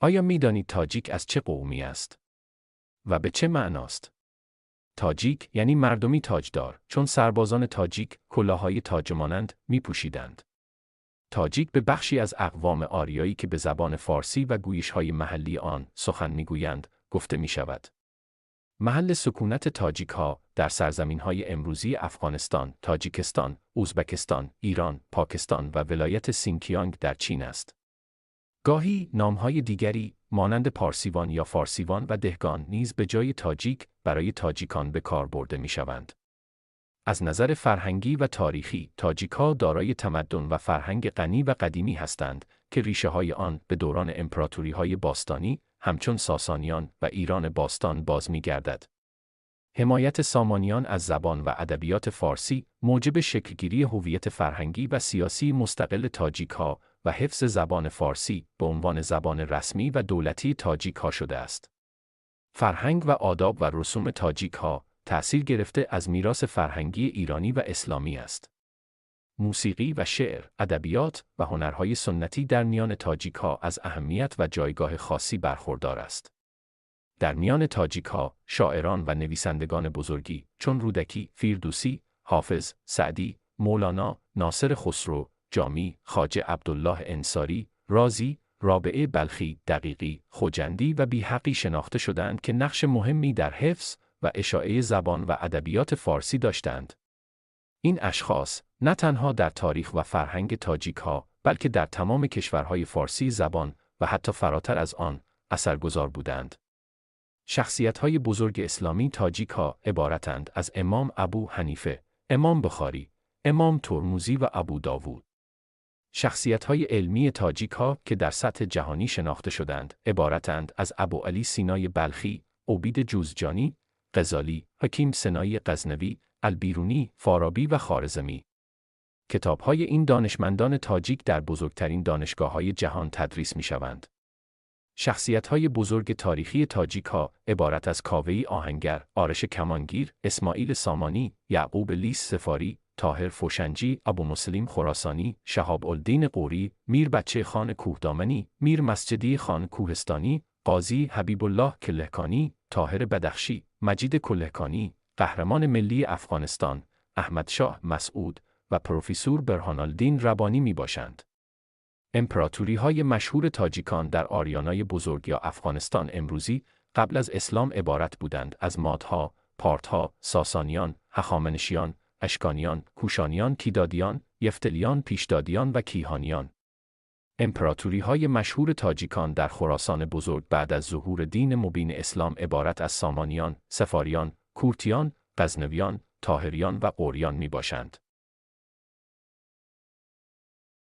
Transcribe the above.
آیا می‌دانید تاجیک از چه قومی است؟ و به چه معناست؟ تاجیک یعنی مردمی تاجدار، چون سربازان تاجیک کلاه‌های تاج مانند می‌پوشیدند. تاجیک به بخشی از اقوام آریایی که به زبان فارسی و گویش‌های محلی آن سخن می‌گویند، گفته می‌شود. محل سکونت تاجیک‌ها در سرزمین‌های امروزی افغانستان، تاجیکستان، ازبکستان، ایران، پاکستان و ولایت سینکیانگ در چین است. گاهی نام‌های دیگری مانند پارسیوان یا فارسیوان و دهگان نیز به جای تاجیک برای تاجیکان به کار برده می‌شوند. از نظر فرهنگی و تاریخی، تاجیک‌ها دارای تمدن و فرهنگ غنی و قدیمی هستند که ریشه‌های آن به دوران امپراتوری‌های باستانی، همچون ساسانیان و ایران باستان باز می‌گردد. حمایت سامانیان از زبان و ادبیات فارسی موجب شکلگیری هویت فرهنگی و سیاسی مستقل تاجیک‌ها و حفظ زبان فارسی به عنوان زبان رسمی و دولتی تاجیک‌ها شده است. فرهنگ و آداب و رسوم تاجیک‌ها تأثیر گرفته از میراث فرهنگی ایرانی و اسلامی است. موسیقی و شعر، ادبیات و هنرهای سنتی در میان تاجیک‌ها از اهمیت و جایگاه خاصی برخوردار است. در میان تاجیک‌ها، شاعران و نویسندگان بزرگی چون رودکی، فیردوسی، حافظ، سعدی، مولانا، ناصر خسرو، جامی، خواجه عبدالله انصاری، رازی، رابعه بلخی، دقیقی، خوجندی و بیحقی شناخته شدند که نقش مهمی در حفظ و اشاعه زبان و ادبیات فارسی داشتند. این اشخاص نه تنها در تاریخ و فرهنگ تاجیک‌ها، بلکه در تمام کشورهای فارسی زبان و حتی فراتر از آن اثرگذار بودند. شخصیت‌های بزرگ اسلامی تاجیک‌ها عبارتند از امام ابو حنیفه، امام بخاری، امام ترمذی و ابو داوود. شخصیت‌های علمی تاجیک‌ها که در سطح جهانی شناخته شدند، عبارتند از ابو علی سینای بلخی، عبید جوزجانی، غزالی، حکیم سنایی غزنوی، البیرونی، فارابی و خوارزمی. کتاب‌های این دانشمندان تاجیک در بزرگترین دانشگاه‌های جهان تدریس می‌شوند. شخصیت‌های بزرگ تاریخی تاجیک‌ها عبارت از کاوه‌ای آهنگر، آرش کمانگیر، اسماعیل سامانی، یعقوب لیس سفاری، طاهر فوشنجی، ابو مسلم خراسانی، شهاب الدین قوری، میر بچه خان کوهدامنی، میر مسجدی خان کوهستانی، قاضی حبیب الله کلهکانی، طاهر بدخشی، مجید کلهکانی، قهرمان ملی افغانستان، احمد شاه مسعود و پروفسور برهان‌الدین ربانی میباشند. امپراتوری‌های مشهور تاجیکان در آریانای بزرگ یا افغانستان امروزی قبل از اسلام عبارت بودند از مادها، پارتها، ساسانیان، هخامنشیان، اشکانیان، کوشانیان، کیدادیان، یفتلیان، پیشدادیان و کیهانیان. امپراتوری‌های مشهور تاجیکان در خراسان بزرگ بعد از ظهور دین مبین اسلام عبارت از سامانیان، سفاریان، کورتیان، غزنویان، طاهریان و غوریان میباشند.